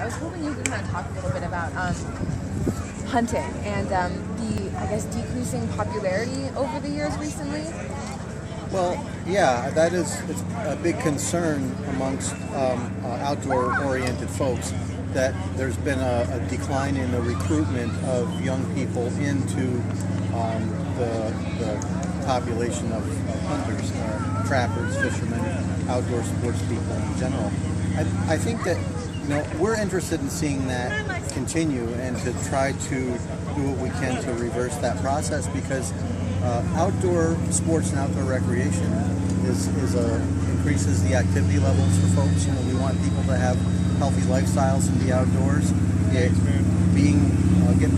I was hoping you could kind of talk a little bit about hunting and the, I guess, decreasing popularity over the years recently. Well, yeah, it's a big concern amongst outdoor-oriented folks that there's been a decline in the recruitment of young people into the population of hunters, trappers, fishermen, outdoor sports people in general. I think that we're interested in seeing that continue and to try to do what we can to reverse that process, because outdoor sports and outdoor recreation increases the activity levels for folks. We want people to have healthy lifestyles and be outdoors. Get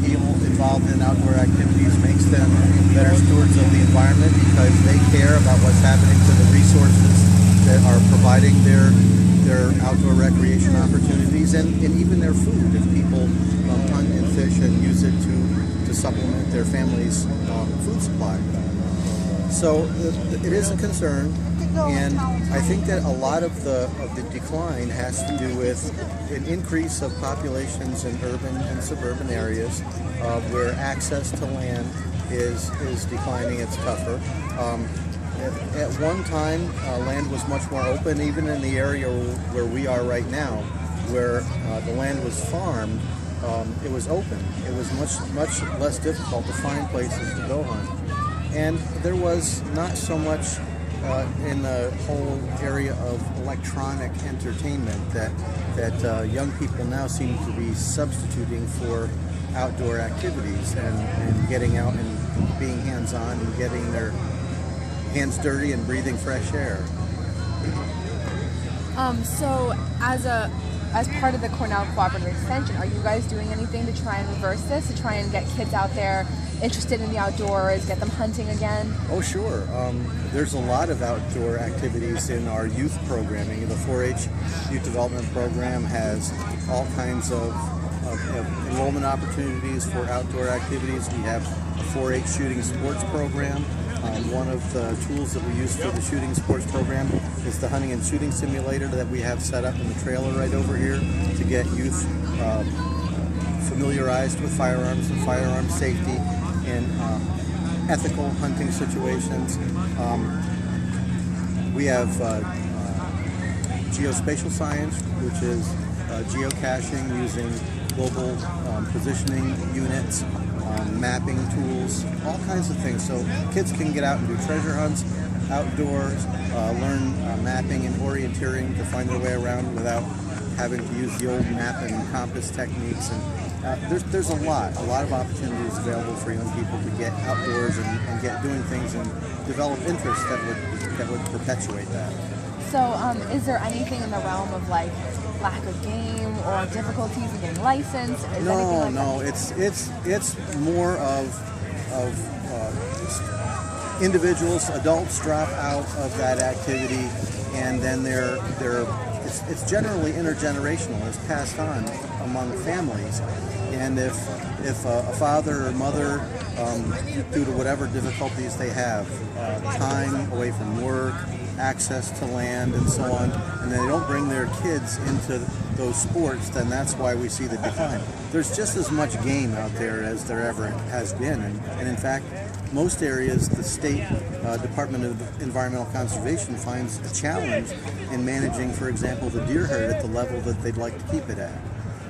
people involved in outdoor activities makes them better stewards of the environment, because they care about what's happening to the resources that are providing their outdoor recreation opportunities and even their food. If people hunt and fish and use it to supplement their family's food supply. So it is a concern, and I think that a lot of the decline has to do with an increase of populations in urban and suburban areas where access to land is declining. It's tougher. At one time, land was much more open, even in the area where we are right now, where the land was farmed. It was open. It was much less difficult to find places to go hunt. And there was not so much in the whole area of electronic entertainment that young people now seem to be substituting for outdoor activities and getting out and being hands-on and getting their hands dirty and breathing fresh air. So as part of the Cornell Cooperative Extension, are you guys doing anything to try and reverse this, to try and get kids out there interested in the outdoors, get them hunting again? Oh, sure. There's a lot of outdoor activities in our youth programming. The 4-H Youth Development Program has all kinds of enrollment opportunities for outdoor activities. We have a 4-H shooting sports program. One of the tools that we use for the shooting sports program is the hunting and shooting simulator that we have set up in the trailer right over here to get youth familiarized with firearms and firearm safety in ethical hunting situations. We have geospatial science, which is geocaching using global positioning units, mapping tools, all kinds of things. So kids can get out and do treasure hunts outdoors, learn mapping and orienteering to find their way around without having to use the old map and compass techniques. And there's a lot of opportunities available for young people to get outdoors and get doing things and develop interests that would perpetuate that. So is there anything in the realm of like lack of game or difficulties in getting licensed? No. It's more of individuals, adults drop out of that activity, and then it's generally intergenerational. It's passed on among families, and if a father or mother, due to whatever difficulties they have, time away from work, access to land, and so on, and they don't bring their kids into those sports, then that's why we see the decline. There's just as much game out there as there ever has been, and in fact, most areas the State Department of Environmental Conservation finds a challenge in managing, for example, the deer herd at the level that they'd like to keep it at.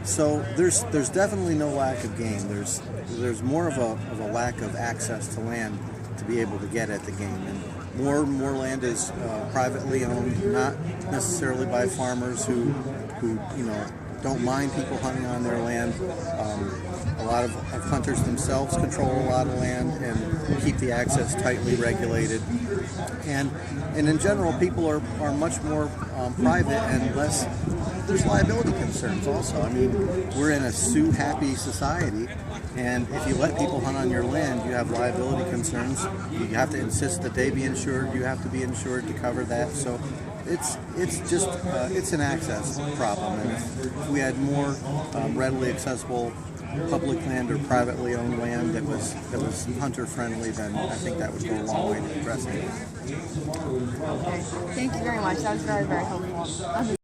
So there's definitely no lack of game. There's more of a lack of access to land to be able to get at the game. And more land is privately owned, not necessarily by farmers who don't mind people hunting on their land. A lot of hunters themselves control a lot of land and keep the access tightly regulated. And in general, people are much more private and less. There's liability concerns also. I mean, we're in a sue-happy society, and if you let people hunt on your land, you have liability concerns. You have to insist that they be insured. You have to be insured to cover that. So it's an access problem. And if we had more readily accessible public land or privately owned land that was hunter friendly, then I think that would go a long way to addressing it. Thank you very much. That was very, very helpful.